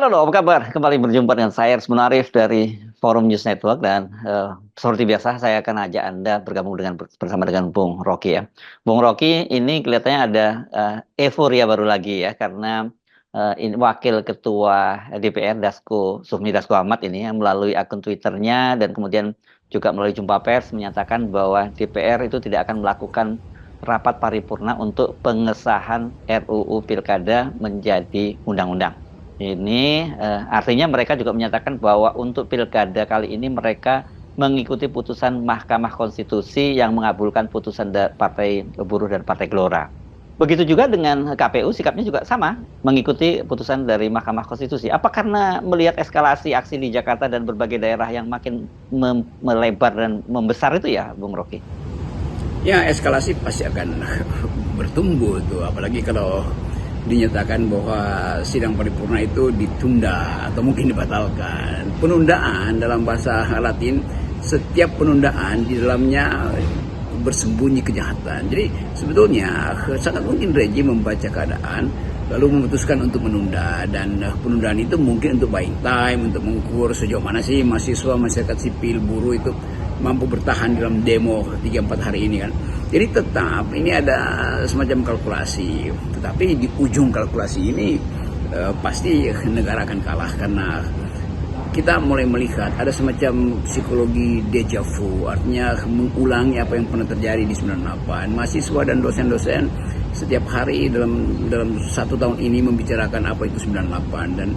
Halo, apa kabar? Kembali berjumpa dengan saya Arsman Arif dari Forum News Network dan seperti biasa saya akan ajak Anda bergabung bersama dengan Bung Rocky ya. Bung Rocky ini kelihatannya ada euforia baru lagi ya karena ini Wakil Ketua DPR Sufmi Dasko Ahmad ini yang melalui akun Twitternya dan kemudian juga melalui jumpa pers menyatakan bahwa DPR itu tidak akan melakukan rapat paripurna untuk pengesahan RUU Pilkada menjadi undang-undang. Ini artinya mereka juga menyatakan bahwa untuk pilkada kali ini mereka mengikuti putusan Mahkamah Konstitusi yang mengabulkan putusan Partai Buruh dan Partai Gelora. Begitu juga dengan KPU, sikapnya juga sama, mengikuti putusan dari Mahkamah Konstitusi. Apa karena melihat eskalasi aksi di Jakarta dan berbagai daerah yang makin melebar dan membesar itu ya, Bung Rocky? Ya, eskalasi pasti akan bertumbuh tuh, apalagi kalau dinyatakan bahwa sidang paripurna itu ditunda atau mungkin dibatalkan. Penundaan dalam bahasa Latin, setiap penundaan di dalamnya bersembunyi kejahatan. Jadi sebetulnya sangat mungkin rejim membaca keadaan lalu memutuskan untuk menunda, dan penundaan itu mungkin untuk buying time, untuk mengukur sejauh mana sih mahasiswa, masyarakat sipil, buruh itu mampu bertahan dalam demo 3-4 hari ini kan. Jadi tetap ini ada semacam kalkulasi, tetapi di ujung kalkulasi ini pasti negara akan kalah karena kita mulai melihat ada semacam psikologi deja vu, artinya mengulangi apa yang pernah terjadi di 98. Mahasiswa dan dosen-dosen setiap hari dalam 1 tahun ini membicarakan apa itu 98, dan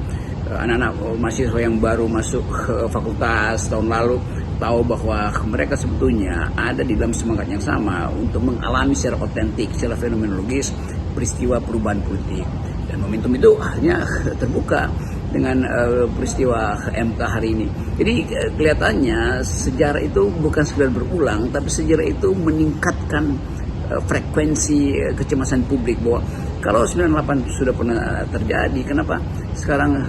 anak-anak mahasiswa yang baru masuk ke fakultas tahun lalu tahu bahwa mereka sebetulnya ada di dalam semangat yang sama untuk mengalami secara otentik, secara fenomenologis peristiwa perubahan politik. Dan momentum itu akhirnya terbuka dengan peristiwa MK hari ini. Jadi kelihatannya sejarah itu bukan sekedar berulang, tapi sejarah itu meningkatkan frekuensi kecemasan publik bahwa kalau 98 sudah pernah terjadi, kenapa sekarang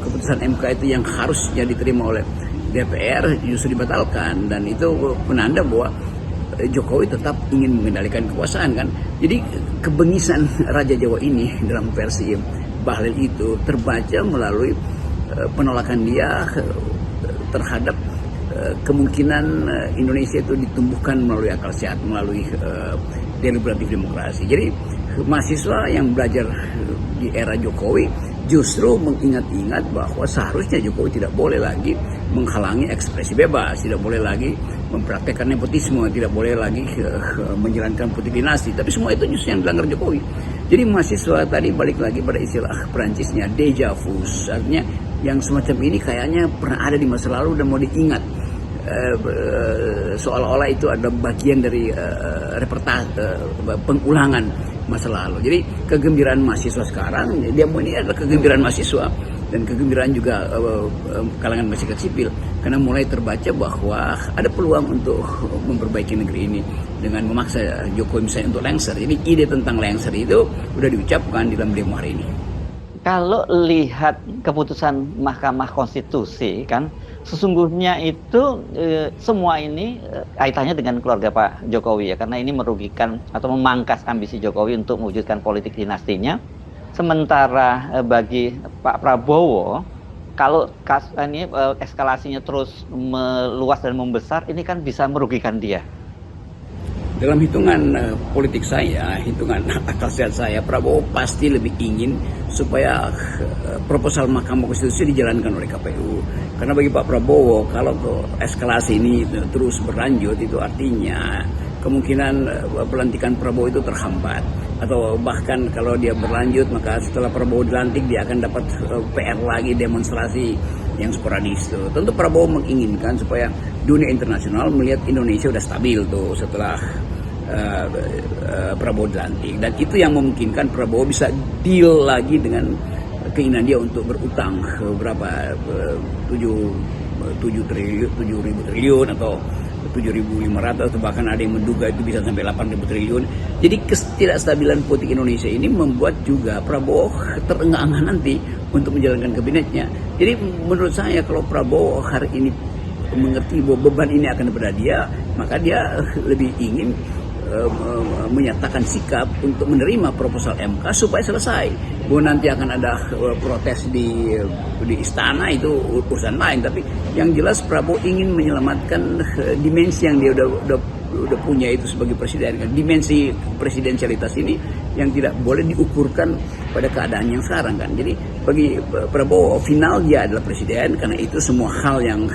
keputusan MK itu yang harusnya diterima oleh DPR justru dibatalkan, dan itu penanda bahwa Jokowi tetap ingin mengendalikan kekuasaan kan. Jadi kebengisan Raja Jawa ini dalam versi Bahlil itu terbaca melalui penolakan dia terhadap kemungkinan Indonesia itu ditumbuhkan melalui akal sehat, melalui deliberatif demokrasi. Jadi mahasiswa yang belajar di era Jokowi justru mengingat-ingat bahwa seharusnya Jokowi tidak boleh lagi menghalangi ekspresi bebas, tidak boleh lagi mempraktekkan nepotisme, tidak boleh lagi menjalankan politik dinasti. Tapi semua itu justru yang dilanggar Jokowi. Jadi mahasiswa tadi balik lagi pada istilah Perancisnya deja vu, artinya yang semacam ini kayaknya pernah ada di masa lalu dan mau diingat. Seolah-olah itu ada bagian dari pengulangan masa lalu. Jadi kegembiraan mahasiswa sekarang, dia ini adalah kegembiraan mahasiswa dan kegembiraan juga kalangan masyarakat sipil, karena mulai terbaca bahwa ada peluang untuk memperbaiki negeri ini dengan memaksa Jokowi misalnya untuk lengser. Jadi ide tentang lengser itu sudah diucapkan di dalam demo hari ini. Kalau lihat keputusan Mahkamah Konstitusi kan sesungguhnya itu semua ini kaitannya dengan keluarga Pak Jokowi ya, karena ini merugikan atau memangkas ambisi Jokowi untuk mewujudkan politik dinastinya. Sementara bagi Pak Prabowo, kalau ini eskalasinya terus meluas dan membesar, ini kan bisa merugikan dia. Dalam hitungan politik saya, hitungan akal sehat saya, Prabowo pasti lebih ingin supaya proposal Mahkamah Konstitusi dijalankan oleh KPU. Karena bagi Pak Prabowo, kalau eskalasi ini terus berlanjut, itu artinya kemungkinan pelantikan Prabowo itu terhambat. Atau bahkan kalau dia berlanjut, maka setelah Prabowo dilantik, dia akan dapat PR lagi, demonstrasi yang sporadis. Tentu Prabowo menginginkan supaya dunia internasional melihat Indonesia sudah stabil tuh setelah Prabowo dilantik, dan itu yang memungkinkan Prabowo bisa deal lagi dengan keinginan dia untuk berutang berapa 7.000 triliun atau 7.500 atau bahkan ada yang menduga itu bisa sampai 8.000 triliun. Jadi ketidakstabilan politik Indonesia ini membuat juga Prabowo terengah-engah nanti untuk menjalankan kabinetnya. Jadi menurut saya kalau Prabowo hari ini mengerti bahwa beban ini akan kepada dia, maka dia lebih ingin menyatakan sikap untuk menerima proposal MK supaya selesai. bahwa nanti akan ada protes di istana itu urusan lain. Tapi yang jelas Prabowo ingin menyelamatkan dimensi yang dia udah punya itu sebagai presiden kan. Dimensi presidensialitas ini yang tidak boleh diukurkan pada keadaan yang sekarang kan. Jadi bagi Prabowo final dia adalah presiden, karena itu semua hal yang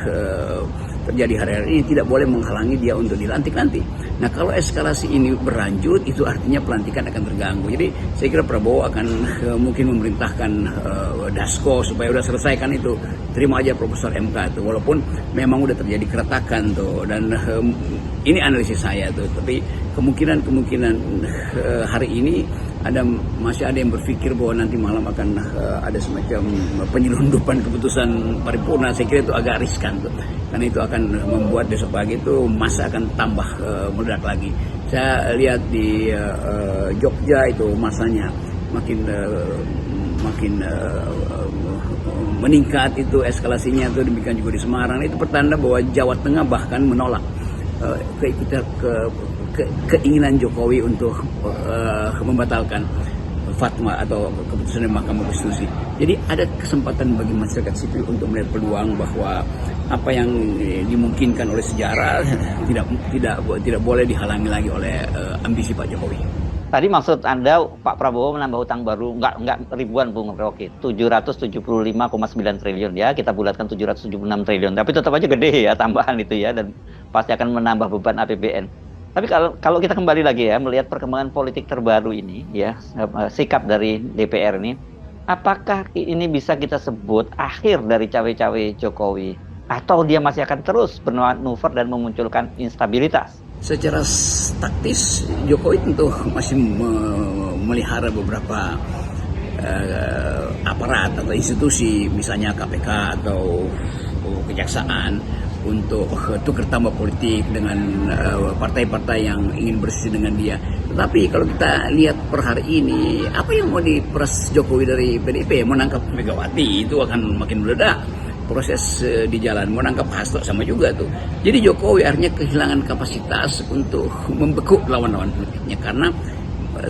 terjadi hari-hari ini tidak boleh menghalangi dia untuk dilantik nanti. Nah, kalau eskalasi ini berlanjut, itu artinya pelantikan akan terganggu. Jadi saya kira Prabowo akan mungkin memerintahkan Dasko supaya udah selesaikan itu, terima aja Profesor MK tuh, walaupun memang udah terjadi keretakan tuh. Dan ini analisis saya tuh, tapi kemungkinan hari ini masih ada yang berpikir bahwa nanti malam akan ada semacam penyelundupan keputusan paripurna. Saya kira itu agak riskan tuh, karena itu akan membuat besok pagi itu masa akan tambah meledak lagi. Saya lihat di Jogja itu masanya makin meningkat itu eskalasinya itu, demikian juga di Semarang. Itu pertanda bahwa Jawa Tengah bahkan menolak keinginan Jokowi untuk membatalkan fatwa atau keputusan dari Mahkamah Konstitusi. Jadi ada kesempatan bagi masyarakat sipil untuk melihat peluang bahwa apa yang dimungkinkan oleh sejarah tidak boleh dihalangi lagi oleh ambisi Pak Jokowi. Tadi maksud Anda Pak Prabowo menambah utang baru nggak ribuan Bung Rocky, 775,9 triliun ya, kita bulatkan 776 triliun, tapi tetap aja gede ya tambahan itu ya, dan pasti akan menambah beban APBN. Tapi kalau kita kembali lagi ya, melihat perkembangan politik terbaru ini ya, sikap dari DPR ini, apakah ini bisa kita sebut akhir dari cawe-cawe Jokowi, atau dia masih akan terus bermanuver dan memunculkan instabilitas? Secara taktis Jokowi tentu masih melihara beberapa aparat atau institusi, misalnya KPK atau kejaksaan, untuk tukar tambah politik dengan partai-partai yang ingin bersih dengan dia. Tetapi kalau kita lihat per hari ini, apa yang mau diperas Jokowi dari PDIP? Menangkap Megawati itu akan makin meledak. Proses di jalan menangkap Hasto sama juga tuh. Jadi Jokowi akhirnya kehilangan kapasitas untuk membekuk lawan-lawan politiknya, karena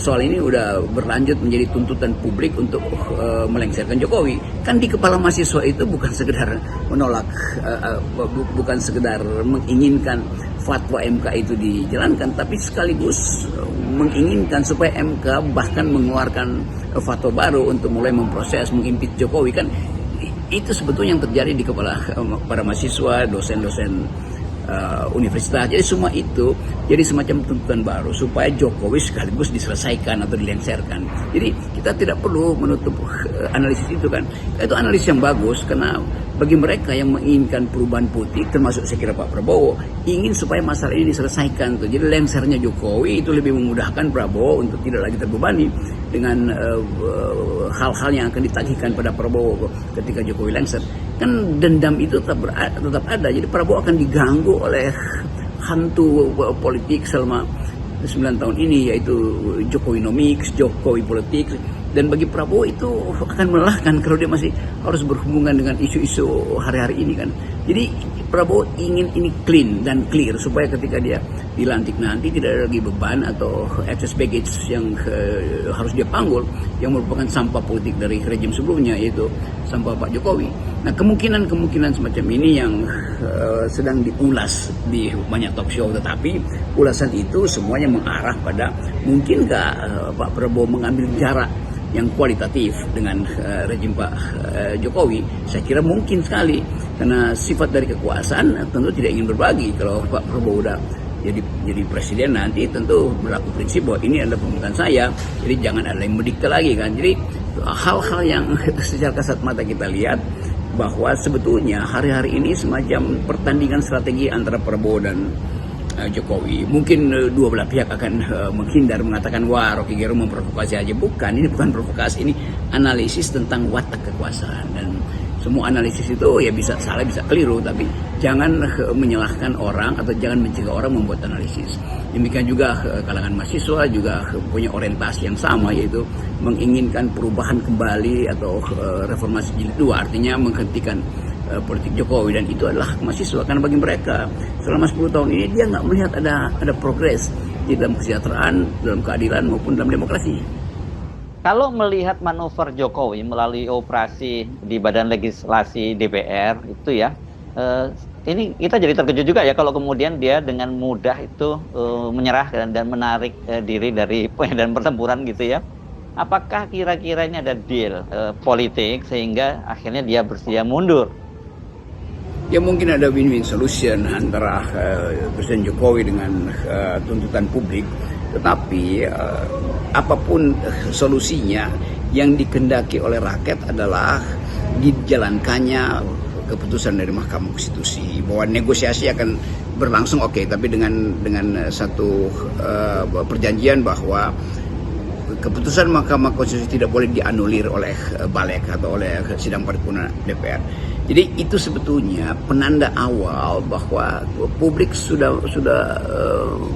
soal ini udah berlanjut menjadi tuntutan publik untuk melengsarkan Jokowi. Kan di kepala mahasiswa itu bukan sekedar menolak, bukan sekedar menginginkan fatwa MK itu dijalankan, tapi sekaligus menginginkan supaya MK bahkan mengeluarkan fatwa baru untuk mulai memproses, mengimpeach Jokowi. Kan itu sebetulnya yang terjadi di kepala para mahasiswa, dosen-dosen universitas. Jadi semua itu jadi semacam tuntutan baru supaya Jokowi sekaligus diselesaikan atau dilengsarkan. Jadi kita tidak perlu menutup analisis itu kan. Itu analisis yang bagus, karena bagi mereka yang menginginkan perubahan politik, termasuk saya kira Pak Prabowo, ingin supaya masalah ini diselesaikan tuh. Jadi lengsernya Jokowi itu lebih memudahkan Prabowo untuk tidak lagi terbebani dengan hal-hal yang akan ditagihkan pada Prabowo ketika Jokowi lengser. Kan dendam itu tetap ada. Jadi Prabowo akan diganggu oleh hantu politik selama 9 tahun ini, yaitu Jokowinomics, Jokowi politik. Dan bagi Prabowo itu akan melelahkan kalau dia masih harus berhubungan dengan isu-isu hari-hari ini kan. Jadi Prabowo ingin ini clean dan clear supaya ketika dia dilantik nanti tidak ada lagi beban atau excess baggage yang harus dia panggul, yang merupakan sampah politik dari rejim sebelumnya, yaitu sampah Pak Jokowi. Nah, kemungkinan semacam ini yang sedang diulas di banyak talk show, tetapi ulasan itu semuanya mengarah pada mungkinkah Pak Prabowo mengambil jarak yang kualitatif dengan rejim Pak Jokowi. Saya kira mungkin sekali, karena sifat dari kekuasaan tentu tidak ingin berbagi. Kalau Pak Prabowo udah jadi presiden nanti tentu berlaku prinsip bahwa ini adalah pemerintahan saya, jadi jangan ada yang mendikte lagi kan. Jadi hal-hal yang secara kasat mata kita lihat bahwa sebetulnya hari-hari ini semacam pertandingan strategi antara Prabowo dan Jokowi. Mungkin dua belah pihak akan menghindar, mengatakan wah Rocky Gerung memprovokasi aja. Bukan, ini bukan provokasi, ini analisis tentang watak kekuasaan. Dan semua analisis itu ya bisa salah, bisa keliru, tapi jangan menyalahkan orang atau jangan mencegah orang membuat analisis. Demikian juga kalangan mahasiswa juga punya orientasi yang sama, yaitu menginginkan perubahan kembali atau reformasi jilid 2, artinya menghentikan politik Jokowi. Dan itu adalah mahasiswa, karena bagi mereka selama 10 tahun ini dia nggak melihat ada progres di dalam kesejahteraan, dalam keadilan maupun dalam demokrasi. Kalau melihat manuver Jokowi melalui operasi di Badan Legislasi DPR itu ya, ini kita jadi terkejut juga ya kalau kemudian dia dengan mudah itu menyerah dan menarik diri dari dan pertempuran gitu ya. Apakah kira-kira ini ada deal politik sehingga akhirnya dia bersedia mundur? Ya mungkin ada win-win solution antara Presiden Jokowi dengan tuntutan publik, tetapi apapun solusinya yang dikehendaki oleh rakyat adalah dijalankannya keputusan dari Mahkamah Konstitusi bahwa negosiasi akan berlangsung oke, tapi dengan satu perjanjian bahwa keputusan Mahkamah Konstitusi tidak boleh dianulir oleh Balik atau oleh sidang paripurna DPR. Jadi itu sebetulnya penanda awal bahwa publik sudah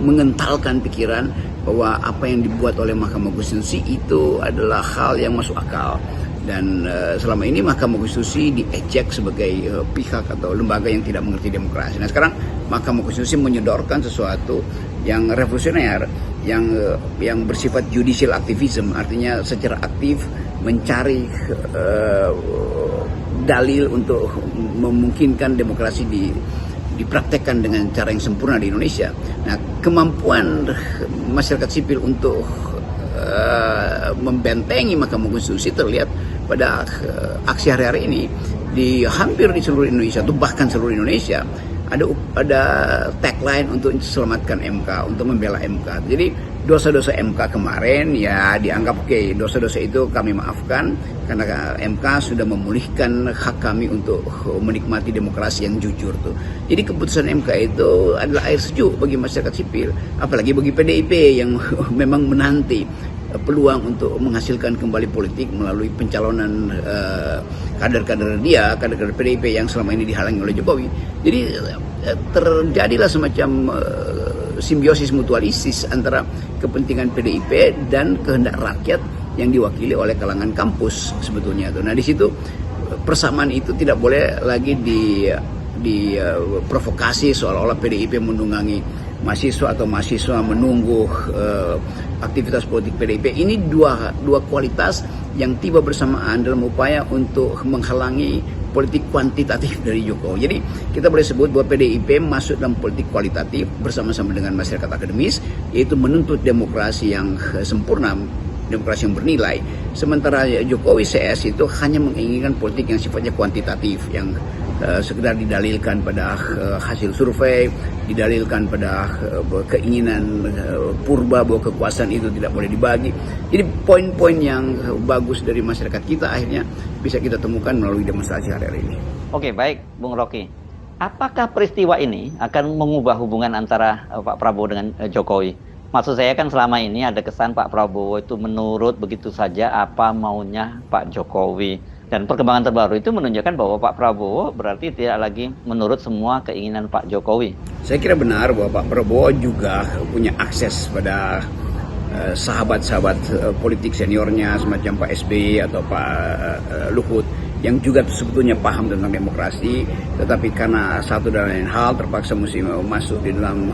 mengentalkan pikiran bahwa apa yang dibuat oleh Mahkamah Konstitusi itu adalah hal yang masuk akal. Dan selama ini Mahkamah Konstitusi diejek sebagai pihak atau lembaga yang tidak mengerti demokrasi. Nah sekarang Mahkamah Konstitusi menyodorkan sesuatu yang revolusioner, yang bersifat judicial activism, artinya secara aktif mencari dalil untuk memungkinkan demokrasi dipraktekkan dengan cara yang sempurna di Indonesia. Nah, kemampuan masyarakat sipil untuk membentengi Mahkamah Konstitusi terlihat pada aksi hari-hari ini di hampir di seluruh Indonesia, atau bahkan seluruh Indonesia ada tagline untuk selamatkan MK, untuk membela MK. Jadi dosa-dosa MK kemarin ya dianggap oke, dosa-dosa itu kami maafkan karena MK sudah memulihkan hak kami untuk menikmati demokrasi yang jujur tuh. Jadi keputusan MK itu adalah air sejuk bagi masyarakat sipil, apalagi bagi PDIP yang memang menanti peluang untuk menghasilkan kembali politik melalui pencalonan kader-kader PDIP yang selama ini dihalangi oleh Jokowi. Jadi terjadilah semacam simbiosis mutualistis antara kepentingan PDIP dan kehendak rakyat yang diwakili oleh kalangan kampus sebetulnya. Nah di situ persamaan itu tidak boleh lagi diprovokasi seolah-olah PDIP menunggangi mahasiswa atau mahasiswa menunggu aktivitas politik PDIP. Ini dua kualitas yang tiba bersamaan dalam upaya untuk menghalangi politik kuantitatif dari Jokowi. Jadi kita boleh sebut bahwa PDIP masuk dalam politik kualitatif bersama-sama dengan masyarakat akademis, yaitu menuntut demokrasi yang sempurna, demokrasi yang bernilai. Sementara Jokowi CS itu hanya menginginkan politik yang sifatnya kuantitatif, yang sekedar didalilkan pada hasil survei, didalilkan pada keinginan purba bahwa kekuasaan itu tidak boleh dibagi. Jadi poin-poin yang bagus dari masyarakat kita akhirnya bisa kita temukan melalui demonstrasi hari-hari ini. Oke, baik Bung Rocky. Apakah peristiwa ini akan mengubah hubungan antara Pak Prabowo dengan Jokowi? Maksud saya kan selama ini ada kesan Pak Prabowo itu menurut begitu saja apa maunya Pak Jokowi. Dan perkembangan terbaru itu menunjukkan bahwa Pak Prabowo berarti tidak lagi menurut semua keinginan Pak Jokowi. Saya kira benar bahwa Pak Prabowo juga punya akses pada sahabat-sahabat politik seniornya semacam Pak SBY atau Pak Luhut yang juga sebetulnya paham tentang demokrasi, tetapi karena satu dan lain hal terpaksa mesti masuk di dalam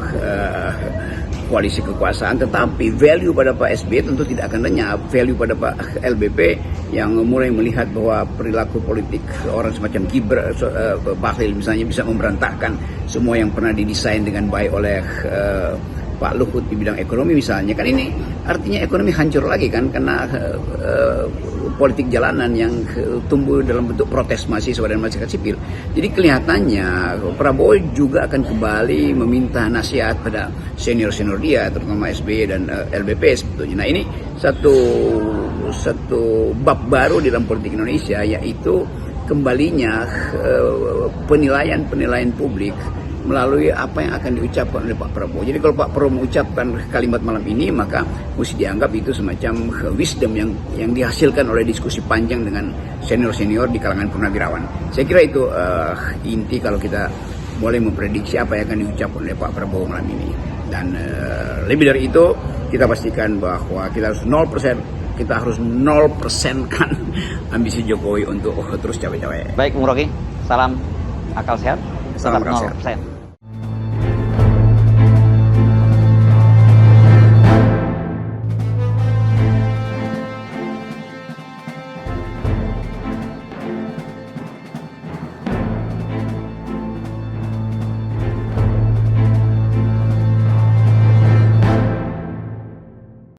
koalisi kekuasaan. Tetapi value pada Pak SBY tentu tidak akan lenyap. Value pada Pak LBP yang mulai melihat bahwa perilaku politik orang semacam Bahlil misalnya bisa memberantakan semua yang pernah didesain dengan baik oleh Pak Luhut di bidang ekonomi misalnya, kan ini artinya ekonomi hancur lagi kan karena politik jalanan yang tumbuh dalam bentuk protes mahasiswa dan masyarakat sipil. Jadi kelihatannya Prabowo juga akan kembali meminta nasihat pada senior-senior dia, terutama SBY dan LBP sebetulnya. Nah ini satu bab baru di dalam politik Indonesia, yaitu kembalinya penilaian publik melalui apa yang akan diucapkan oleh Pak Prabowo. Jadi kalau Pak Prabowo mengucapkan kalimat malam ini, maka mesti dianggap itu semacam wisdom yang dihasilkan oleh diskusi panjang dengan senior-senior di kalangan purnawirawan. Saya kira itu inti kalau kita boleh memprediksi apa yang akan diucapkan oleh Pak Prabowo malam ini. Dan lebih dari itu, kita pastikan bahwa kita harus 0% kan ambisi Jokowi untuk terus cawe-cawe. Baik, Bung Rocky. Salam akal sehat. Salam akal sehat.